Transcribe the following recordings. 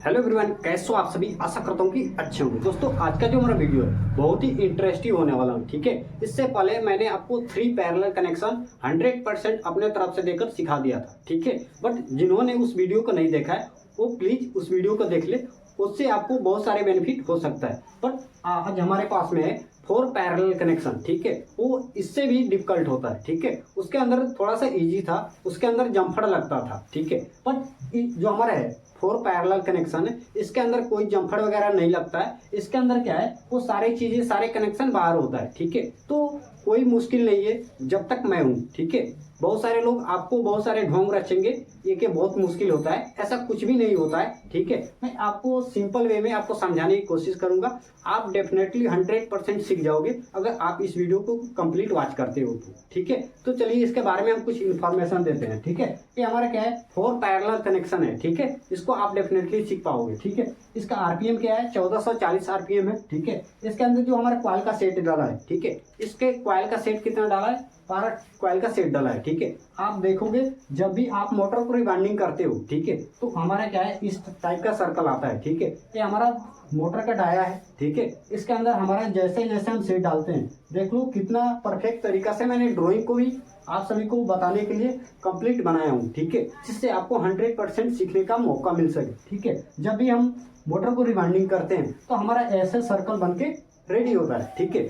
Hello everyone, कैसे हो आप सभी। आशा करता हूँ कि अच्छे होंगे। दोस्तों, आज का जो हमारा वीडियो है बहुत ही इंटरेस्टिंग होने वाला है। ठीक है, इससे पहले मैंने आपको 3 पैरेलल कनेक्शन 100% अपने तरफ से देकर सिखा दिया था। ठीक है, बट जिन्होंने उस वीडियो को नहीं देखा है वो प्लीज उस वीडियो को देख ले, उससे आपको बहुत सारे बेनिफिट हो सकता है। बट आज हमारे पास में है 4 पैरेलल कनेक्शन। ठीक है, वो इससे भी डिफिकल्ट होता है। ठीक है, उसके अंदर थोड़ा सा इजी था, उसके अंदर जम्फड़ लगता था। ठीक है, बट जो हमारा है 4 पैरेलल कनेक्शन है, इसके अंदर कोई जम्फड़ वगैरह नहीं लगता है। इसके अंदर क्या है, वो सारी चीजें, सारे कनेक्शन बाहर होता है। ठीक है, तो कोई मुश्किल नहीं है जब तक मैं हूं। ठीक है, बहुत सारे लोग आपको बहुत सारे ढोंग रचेंगे ये कि बहुत मुश्किल होता है, ऐसा कुछ भी नहीं होता है। ठीक है, मैं आपको सिंपल वे में आपको समझाने की कोशिश करूंगा। आप डेफिनेटली 100% सीख जाओगे अगर आप इस वीडियो को कंप्लीट वॉच करते हो तो। ठीक है, तो चलिए इसके बारे में हम कुछ इन्फॉर्मेशन देते हैं। ठीक है, ये हमारा क्या है, 4 पैरेलल कनेक्शन है। ठीक है, इसको आप डेफिनेटली सीख पाओगे। ठीक है, इसका आरपीएम क्या है, 1440 आरपीएम है। ठीक है, इसके अंदर जो हमारा कॉइल का सेट डाला है, ठीक है, इसके कॉइल का सेट कितना डाला है, 12 कॉइल का सेट डाला है। ठीक है, आप देखोगे जब भी आप मोटर को रिवाइंडिंग करते हो, ठीक है, तो हमारा क्या है, इस टाइप का सर्कल आता है। ठीक है, ये हमारा मोटर का डाया है। ठीक है, इसके अंदर हमारा जैसे जैसे हम सेट डालते हैं, देख लो कितना परफेक्ट तरीका से मैंने ड्राइंग को भी आप सभी को बताने के लिए कंप्लीट बनाया हूँ। ठीक है, जिससे आपको 100% सीखने का मौका मिल सके। ठीक है, जब भी हम मोटर को रिवाइंडिंग करते हैं तो हमारा ऐसे सर्कल बन के रेडी होता है। ठीक है,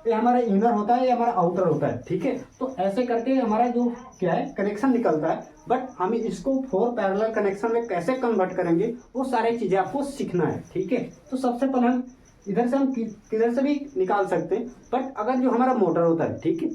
ये हमारा इनर होता है, ये हमारा आउटर होता है। ठीक है, तो ऐसे करके हमारा जो क्या है कनेक्शन निकलता है। बट हमें इसको 4 पैरेलल कनेक्शन में कैसे कन्वर्ट करेंगे वो सारी चीजें आपको सीखना है। ठीक है, तो सबसे पहले हम इधर से हम किधर से भी निकाल सकते हैं। बट अगर जो हमारा मोटर होता है, ठीक है,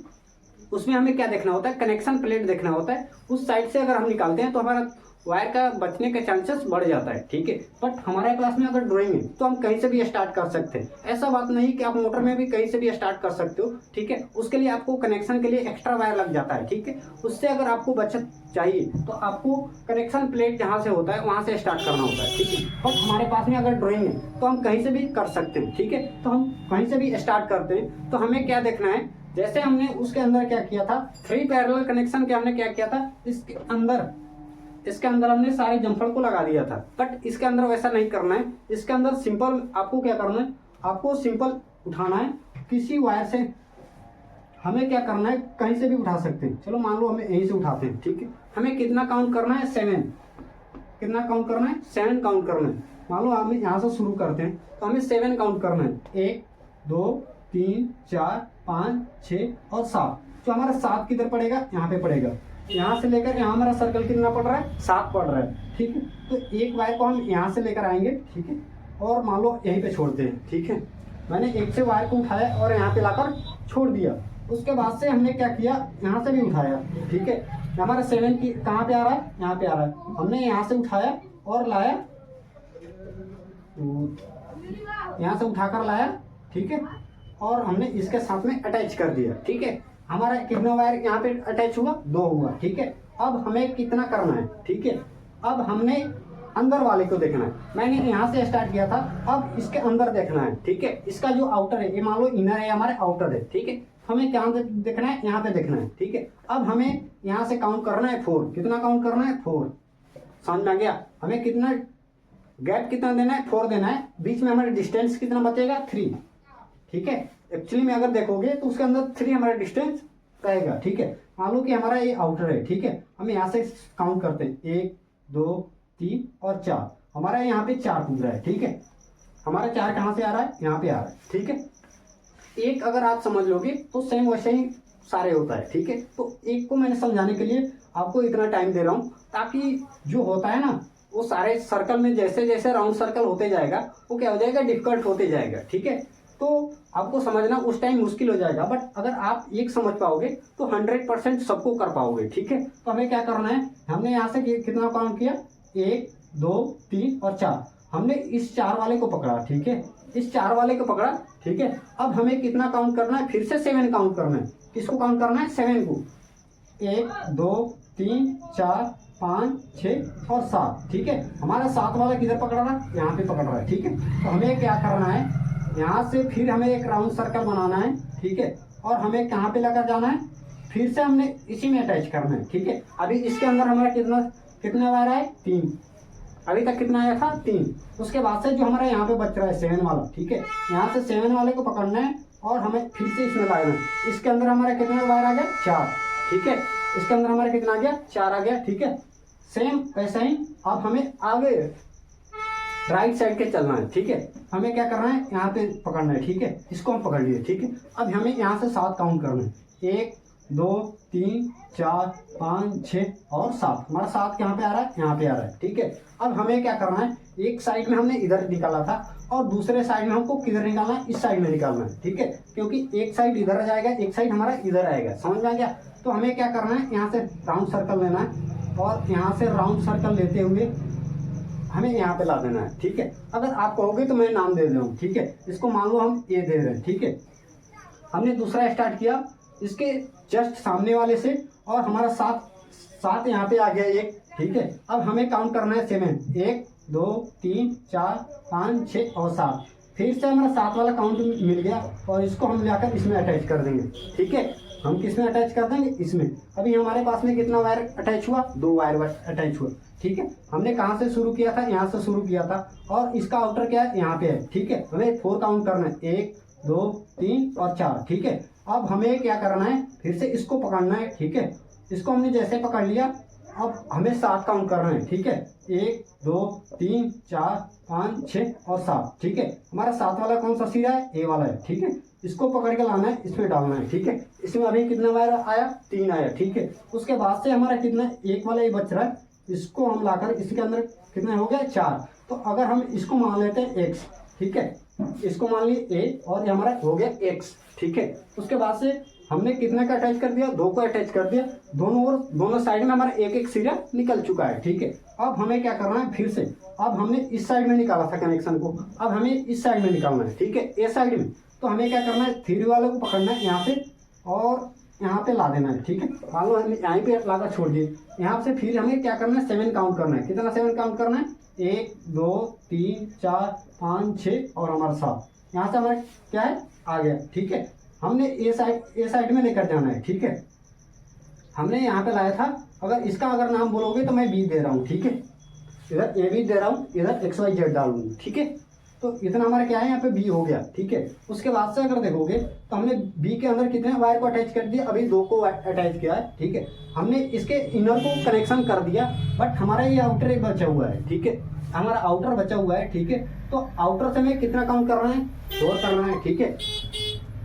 उसमें हमें क्या देखना होता है, कनेक्शन प्लेट देखना होता है। उस साइड से अगर हम निकालते हैं तो हमारा वायर का बचने के चांसेस बढ़ जाता है। ठीक है, बट हमारे क्लास में अगर ड्राइंग है तो हम कहीं से भी स्टार्ट कर सकते हैं। ऐसा बात नहीं कि आप मोटर में भी कहीं से भी स्टार्ट कर सकते हो। ठीक है, उसके लिए आपको कनेक्शन के लिए एक्स्ट्रा वायर लग जाता है। ठीक है, उससे अगर आपको बचत चाहिए तो आपको कनेक्शन प्लेट जहाँ से होता है वहाँ से स्टार्ट करना होता है। ठीक है, बट हमारे पास में अगर ड्राइंग है तो हम कहीं से भी कर सकते हैं। ठीक है, तो हम कहीं से भी स्टार्ट करते हैं। तो हमें क्या देखना है, जैसे हमने उसके अंदर क्या किया था, 3 पैरेलल कनेक्शन के हमने क्या किया था, इसके अंदर हमने सारे जम्फर को लगा दिया था। बट इसके अंदर वैसा नहीं करना है। इसके अंदर सिंपल आपको क्या करना है, आपको सिंपल उठाना है किसी वायर से। हमें क्या करना है, कहीं से भी उठा सकते हैं। चलो मान लो हमें यहीं से उठाते हैं। ठीक है, हमें कितना काउंट करना है, 7। कितना काउंट करना है, 7 काउंट करना है। मान लो हमें यहाँ से शुरू करते हैं तो हमें 7 काउंट करना है, 1 2 3 4 5 6 और 7। तो हमारा 7 किधर पड़ेगा, यहाँ पे पड़ेगा। यहाँ से लेकर यहाँ हमारा सर्कल कितना पड़ रहा है, 7 पड़ रहा है। ठीक है, तो एक वायर को हम यहाँ से लेकर आएंगे। ठीक है, और मान लो यहीं पे छोड़ते हैं। ठीक है, मैंने एक से वायर को उठाया और यहाँ पे लाकर छोड़ दिया। उसके बाद से हमने क्या किया, यहाँ से भी उठाया। ठीक है, हमारा 7 की कहाँ पे आ रहा है, यहाँ पे आ रहा है। हमने यहाँ से उठाया और लाया, यहाँ से उठाकर लाया। ठीक है, और हमने इसके साथ में अटैच कर दिया। ठीक है, हमारा कितना वायर यहाँ पे अटैच हुआ, 2 हुआ। ठीक है, अब हमें कितना करना है, ठीक है, अब हमने अंदर वाले को देखना है। मैंने यहाँ से स्टार्ट किया था, अब इसके अंदर देखना है। ठीक है, इसका जो आउटर है, ये मान लो इनर है, हमारे आउटर है। ठीक है, हमें क्या देखना है, यहाँ पे देखना है। ठीक है, अब हमें यहाँ से काउंट करना है 4। कितना काउंट करना है, 4। समझ में आ गया, हमें कितना गैप कितना देना है, 4 देना है। बीच में हमारे डिस्टेंस कितना बचेगा, 3। ठीक है, एक्चुअली में अगर देखोगे तो उसके अंदर 3 हमारा डिस्टेंस रहेगा। ठीक है, मान लो कि हमारा ये आउटर है। ठीक है, हम यहाँ से काउंट करते हैं, 1 2 3 और 4। हमारा यहाँ पे 4 पूछ रहा है। ठीक है, हमारा 4 कहाँ से आ रहा है, यहाँ पे आ रहा है। ठीक है, एक अगर आप समझ लोगे तो सेम वैसे ही सारे होता है। ठीक है, तो एक को मैंने समझाने के लिए आपको इतना टाइम दे रहा हूँ, ताकि जो होता है ना वो सारे सर्कल में जैसे जैसे राउंड सर्कल होते जाएगा वो क्या हो जाएगा, डिफिकल्ट होते जाएगा। ठीक है, तो आपको समझना उस टाइम मुश्किल हो जाएगा। बट अगर आप एक समझ पाओगे तो 100% सबको कर पाओगे। ठीक है, तो हमें क्या करना है, हमने यहाँ से कितना काउंट किया, 1 2 3 और 4। हमने इस 4 वाले को पकड़ा। ठीक है, इस 4 वाले को पकड़ा। ठीक है, अब हमें कितना काउंट करना है, फिर से 7 काउंट करना है। किसको काउंट करना है, 7 को, 1 2 3 4 5 6 और 7। ठीक है, हमारा 7 वाला किधर पकड़ रहा है, यहाँ पे पकड़ रहा है। ठीक है, तो हमें क्या करना है, यहाँ से फिर हमें एक राउंड सर्कल बनाना है। ठीक है, और हमें कहाँ पे लेकर जाना है, फिर से हमने इसी में अटैच करना है। ठीक है, अभी इसके अंदर हमारा कितना वायर है, 3। अभी तक कितना आया था 3। उसके बाद से जो हमारा यहाँ पे बच रहा है 7 वाला, ठीक है, यहाँ से 7 वाले को पकड़ना है और हमें फिर से इसमें लगाना है। इसके अंदर हमारा कितना वायर आ गया 4, ठीक है, इसके अंदर हमारा कितना आ गया 4 आ गया, ठीक है। सेम वैसा ही अब हमें आगे राइट साइड के चलना है, ठीक है। हमें क्या करना है, यहाँ पे पकड़ना है, ठीक है, इसको हम पकड़ लिए, ठीक है। अब हमें यहाँ से 7 काउंट करना है, 1 2 3 4 5 6 और 7। हमारा 7 यहाँ पे आ रहा है, यहाँ पे आ रहा है, ठीक है। अब हमें क्या करना है, एक साइड में हमने इधर निकाला था और दूसरे साइड में हमको किधर निकालना है, इस साइड में निकालना है, ठीक है, क्योंकि एक साइड इधर जाएगा, एक साइड हमारा इधर आएगा, समझ में आ गया। तो हमें क्या करना है, यहाँ से राउंड सर्कल लेना है और यहाँ से राउंड सर्कल लेते हुए हमें यहाँ पे ला देना है, ठीक है। अगर आप कहोगे तो मैं नाम दे रहा हूँ, ठीक है, इसको मान लो हम ए दे रहे हैं, ठीक है। हमने दूसरा स्टार्ट किया इसके जस्ट सामने वाले से और हमारा 7 यहाँ पे आ गया एक, ठीक है। अब हमें काउंट करना है 7, 1 2 3 4 5 6 और 7। फिर से हमारा 7 वाला काउंट मिल गया और इसको हम लाकर इसमें अटैच कर देंगे, ठीक है। हम किसमें अटैच कर देंगे, इसमें। अभी हमारे पास में कितना वायर अटैच हुआ, 2 वायर अटैच हुआ, ठीक है। हमने कहाँ से शुरू किया था, यहाँ से शुरू किया था और इसका आउटर क्या है, यहाँ पे है, ठीक है। हमें 4 काउंट करना है, 1 2 3 और 4, ठीक है। अब हमें क्या करना है, फिर से इसको पकड़ना है, ठीक है। इसको हमने जैसे पकड़ लिया, अब हमें 7 काउंट करना है, ठीक है, 1 2 3 4 5 6 और 7, ठीक है। हमारा 7 वाला कौन सा सिरा है, ए वाला है, ठीक है। इसको पकड़ के लाना है, इसमें डालना है, ठीक है। इसमें अभी कितना वायर आया, 3 आया, ठीक है। उसके बाद से हमारा कितना, एक वाला ये बच रहा है, इसको हम लाकर इसके अंदर कितना हो गया 4। तो अगर हम इसको मान लेते हैं x, ठीक है, इसको मान लिए a और ये हमारा हो गया x, ठीक है। उसके बाद से हमने कितने का अटैच कर दिया, 2 को अटैच कर दिया, दोनों साइड में हमारा एक एक सिरा निकल चुका है, ठीक है। अब हमें क्या करना है, फिर से अब हमने इस साइड में निकाला था कनेक्शन को, अब हमें इस साइड में निकालना है, ठीक है, ए साइड में। तो हमें क्या करना है, 3 वाले को पकड़ना है यहाँ से और यहाँ पे ला देना है, ठीक है। मान लो हमने यहाँ पे लाकर छोड़ दिए, यहाँ से फिर हमें क्या करना है, 7 काउंट करना है। कितना 7 काउंट करना है, 1 2 3 4 5 6 और हमारा 7। यहाँ से हमारा क्या है, आ गया, ठीक है। हमने ए साइड में लेकर जाना है, ठीक है। हमने यहाँ पे लाया था, अगर इसका अगर नाम बोलोगे तो मैं बी दे रहा हूँ, ठीक है। इधर ए बी दे रहा हूँ, इधर XYZ डालूंगी, ठीक है। तो इतना हमारा क्या है, यहाँ पे बी हो गया, ठीक है। उसके बाद से अगर देखोगे तो हमने बी के अंदर कितने वायर को अटैच कर दिया, अभी 2 को अटैच किया है, ठीक है। हमने इसके इनर को कनेक्शन कर दिया, बट हमारा ये आउटर एक बचा हुआ है, ठीक है, हमारा आउटर बचा हुआ है, ठीक है। तो आउटर से हमें कितना काउंट करना है, 4 करना है, ठीक है,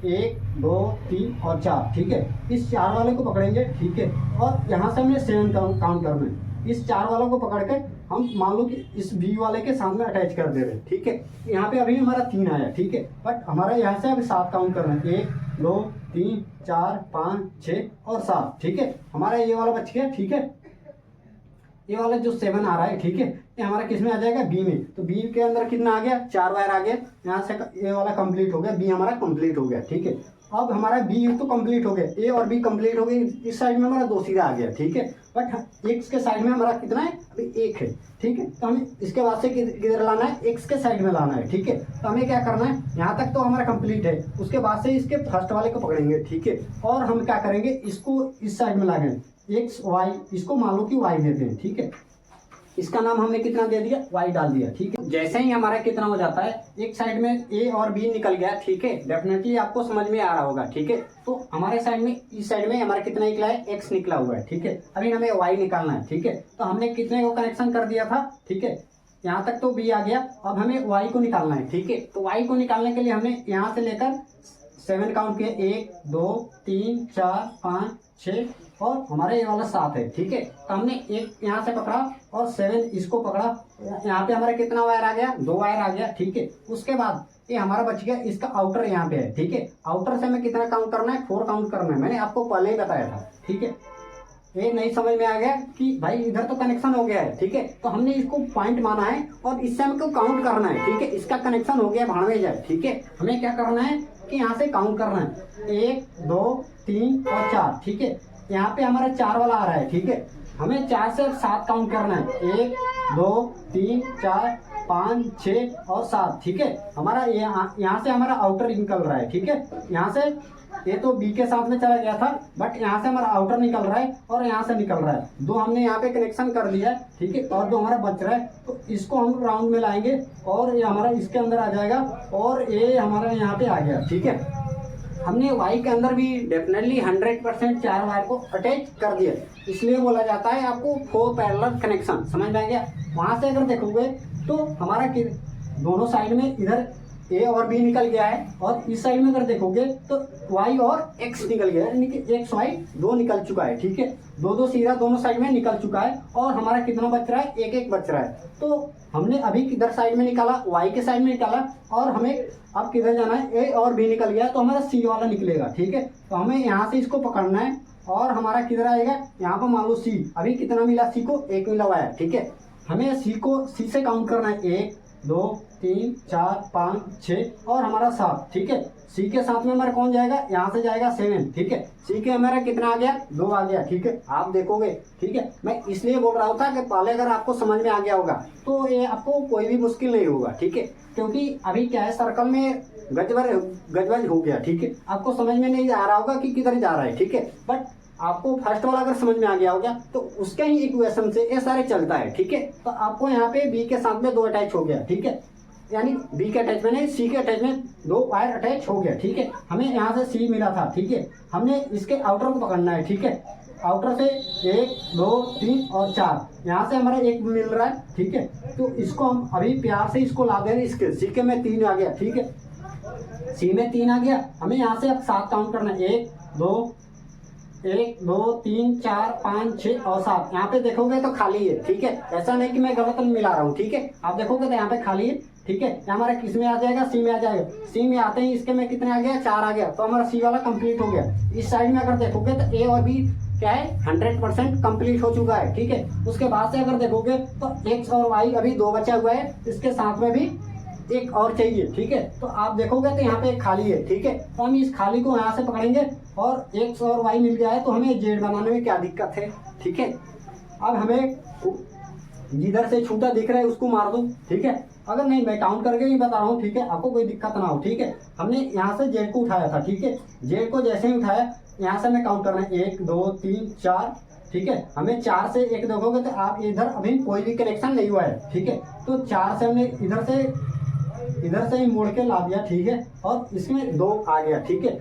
1 2 3 और 4, ठीक है। इस 4 वाले को पकड़ेंगे, ठीक है, और यहाँ से हमने 7 काउंट करना है। इस 4 वालों को पकड़ के हम मान लो कि इस बी वाले के सामने अटैच कर दे रहे हैं, ठीक है। यहाँ पे अभी हमारा 3 आया, ठीक है, बट हमारा यहाँ से अभी 7 काउंट करना है, 1 2 3 4 5 6 और 7, ठीक है। हमारा ये वाला बच गया, ठीक है। ये वाला जो 7 आ रहा है, ठीक है, ये हमारा किस में आ जाएगा, बी में। तो बी के अंदर कितना आ गया, 4 वायर आ गया, यहाँ से ये वाला कंप्लीट हो गया, बी हमारा कंप्लीट हो गया, ठीक है। अब हमारा बी तो कंप्लीट हो गया, ए और बी कंप्लीट हो गई, इस साइड में हमारा 2 सिरा आ गया, ठीक है। बट एक्स के साइड में हमारा कितना है, अभी 1 है, ठीक है। तो हमें इसके बाद से किधर लाना है, एक्स के साइड में लाना है, ठीक है। तो हमें क्या करना है, यहाँ तक तो हमारा कंप्लीट है, उसके बाद से इसके फर्स्ट वाले को पकड़ेंगे, ठीक है। और हम क्या करेंगे, इसको इस साइड में लाएंगे, एक्स वाई, इसको मान लो कि वाई देते हैं, ठीक है। इसका नाम हमने कितना दे दिया, वाई डाल दिया, ठीक है। जैसे ही हमारा कितना हो जाता है, एक साइड में ए और बी निकल गया, ठीक है, डेफिनेटली आपको समझ में आ रहा होगा, ठीक है। तो हमारे साइड में, इस साइड में हमारा कितना निकला है, एक्स निकला हुआ है, ठीक है। अभी हमें वाई निकालना है, ठीक है। तो हमने कितने को कनेक्शन कर दिया था, ठीक है, यहाँ तक तो बी आ गया। अब हमें वाई को निकालना है, ठीक है। तो वाई को निकालने के लिए हमने यहाँ से लेकर 7 काउंट किया, 1 2 3 4 5 6 और हमारा ये वाला 7 है, ठीक है। तो हमने एक यहाँ से पकड़ा और 7 इसको पकड़ा, यहाँ पे हमारा कितना वायर आ गया, 2 वायर आ गया, ठीक है। उसके बाद ये हमारा बच गया, इसका आउटर यहाँ पे है, ठीक है। आउटर से हमें कितना काउंट करना है, 4 काउंट करना है, मैंने आपको पहले ही बताया था, ठीक है। ये नहीं समझ में आ गया कि भाई इधर तो कनेक्शन हो गया है, ठीक है। तो हमने इसको पॉइंट माना है और इससे हमको काउंट करना है, ठीक है। इसका कनेक्शन हो गया, भाड़ में जाए, ठीक है। हमें क्या करना है कि यहाँ से काउंट करना है, 1 2 3 और 4, ठीक है। यहाँ पे हमारा 4 वाला आ रहा है, ठीक है। हमें 4 से 7 काउंट करना है, 1 2 3 4 5 6 और 7, ठीक है। हमारा यहाँ से हमारा आउटर निकल रहा है, ठीक है। यहाँ से ये तो बी के साथ में चला गया था, बट यहाँ से हमारा आउटर निकल रहा है और यहाँ से निकल रहा है। दो हमने यहाँ पे कनेक्शन कर लिया है, ठीक है, और दो हमारा बच रहा है, तो इसको हम राउंड में लाएंगे और ये हमारा इसके अंदर आ जाएगा और ये हमारा यहाँ पे आ गया, ठीक है। हमने वाई के अंदर भी डेफिनेटली 100% 4 वायर को अटैच कर दिया, इसलिए बोला जाता है आपको 4 पैरेलल कनेक्शन। समझ में आ गया। वहाँ से अगर देखोगे तो हमारा दोनों साइड में इधर ए और बी निकल गया है, और इस साइड में अगर देखोगे तो वाई और एक्स निकल गया है, यानी कि एक्स वाई दो निकल चुका है, ठीक है। दो दो सीधा दोनों साइड में निकल चुका है, और हमारा कितना बच रहा है, एक एक बच रहा है। तो हमने अभी किधर साइड में निकाला, वाई के साइड में निकाला, और हमें अब किधर जाना है, ए और बी निकल गया, तो हमारा सी वाला निकलेगा, ठीक है। तो हमें यहाँ से इसको पकड़ना है, और हमारा किधर आएगा, यहाँ पर मान लो सी, अभी कितना मिला सी को, एक मिला हुआ है, ठीक है। हमें सी को सी से काउंट करना है, 1 2 3 4 5 6 और हमारा 7, ठीक है। सी के साथ में हमारा कौन जाएगा, यहाँ से जाएगा 7, ठीक है। सी के हमारा कितना आ गया, 2 आ गया, ठीक है। आप देखोगे, ठीक है, मैं इसलिए बोल रहा था कि पहले अगर आपको समझ में आ गया होगा तो ये आपको कोई भी मुश्किल नहीं होगा, ठीक है। क्योंकि अभी क्या है, सर्कल में गजबज हो गया, ठीक है। आपको समझ में नहीं आ रहा होगा कि किधर जा रहा है, ठीक है। बट आपको फर्स्ट वाला अगर समझ में आ गया होगा तो उसके ही इक्वेशन से ये सारे चलता है, ठीक है। तो आपको यहाँ पे बी के साथ में 2 अटैच हो गया, ठीक है, यानी बी के अटैच में नहीं, सी के अटैच में 2 वायर अटैच हो गया, ठीक है। हमें यहाँ से सी मिला था, ठीक है। हमने इसके आउटर को पकड़ना है, ठीक है। आउटर से 1 2 3 और 4, यहाँ से हमारा 1 मिल रहा है, ठीक है। तो इसको हम अभी प्यार से इसको ला दे रहे, इसके सी के में 3 आ गया, ठीक है। सी में 3 आ गया, हमें यहाँ से अब 7 काउंट करना है, 1 2 3 4 5 6 और 7। यहाँ पे देखोगे तो खाली है, ठीक है। ऐसा नहीं कि मैं गलत मिला रहा हूँ, ठीक है। आप देखोगे तो यहाँ पे खाली है, ठीक है। हमारा किस में आ जाएगा, सी में आ जाएगा। सी में आते ही इसके में कितने आ गया, 4 आ गया, तो हमारा सी वाला कंप्लीट हो गया। इस साइड में अगर देखोगे तो ए और बी क्या है, 100% कंप्लीट हो चुका है, ठीक है। उसके बाद से अगर देखोगे तो एक्स और वाई अभी 2 बचा हुआ है, इसके साथ में भी एक और चाहिए, ठीक है। तो आप देखोगे तो यहाँ पे एक खाली है, ठीक है। तो हम इस खाली को यहाँ से पकड़ेंगे, और एक्स और वाई मिल गया है, तो हमें जेड बनाने में क्या दिक्कत है, ठीक है। अब हमें जिधर से छूटा दिख रहा है उसको मार दो, ठीक है। अगर नहीं, मैं काउंट करके ही बता रहा हूँ, ठीक है, आपको कोई दिक्कत ना हो, ठीक है। हमने यहाँ से जेड को उठाया था, ठीक है। जेड को जैसे ही उठाया, यहाँ से हमें काउंट करना है 1 2 3 4, ठीक है। हमें 4 से 1 देखोगे तो आप इधर अभी कोई भी कनेक्शन नहीं हुआ है, ठीक है। तो 4 से हमने इधर से ही मोड़ के ला दिया, ठीक है, और इसमें 2 आ गया, ठीक है।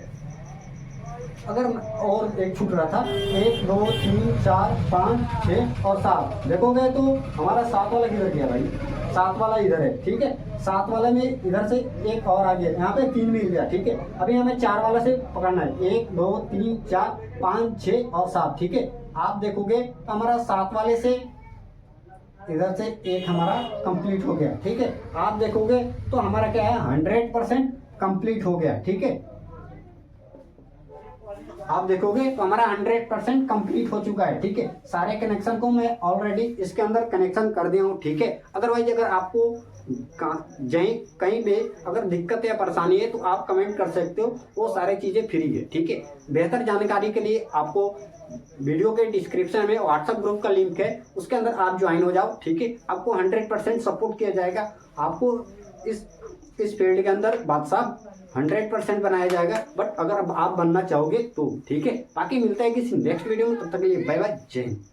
अगर और एक छूट रहा था, 1 2 3 4 5 6 और 7 देखोगे तो हमारा 7 वाला किधर गया भाई, 7 वाला इधर है, ठीक है। 7 वाले में इधर से एक और आ गया, यहाँ पे 3 मिल गया, ठीक है। अभी हमें 4 वाला से पकड़ना है, 1 2 3 4 5 6 और 7, ठीक है। आप देखोगे तो हमारा 7 वाले से इधर से एक हमारा कंप्लीट हो गया, ठीक है। आप देखोगे तो हमारा क्या है, 100% कंप्लीट हो गया, ठीक है। आप देखोगे तो हमारा 100% कंप्लीट हो चुका है, ठीक है। सारे कनेक्शन को मैं ऑलरेडी इसके अंदर कनेक्शन कर दिया हूँ, ठीक है। अदरवाइज अगर आपको कहीं पे अगर दिक्कत या परेशानी है तो आप कमेंट कर सकते हो, वो सारी चीज़ें फ्री है, ठीक है। बेहतर जानकारी के लिए आपको वीडियो के डिस्क्रिप्शन में व्हाट्सएप ग्रुप का लिंक है, उसके अंदर आप ज्वाइन हो जाओ, ठीक है। आपको 100% सपोर्ट किया जाएगा, आपको इस फील्ड के अंदर बादशाह 100% बनाया जाएगा। बट अगर आप बनना चाहोगे तो, ठीक है। बाकी मिलता है किसी नेक्स्ट वीडियो में, तब तक के लिए बाय बाय, जय हिंद।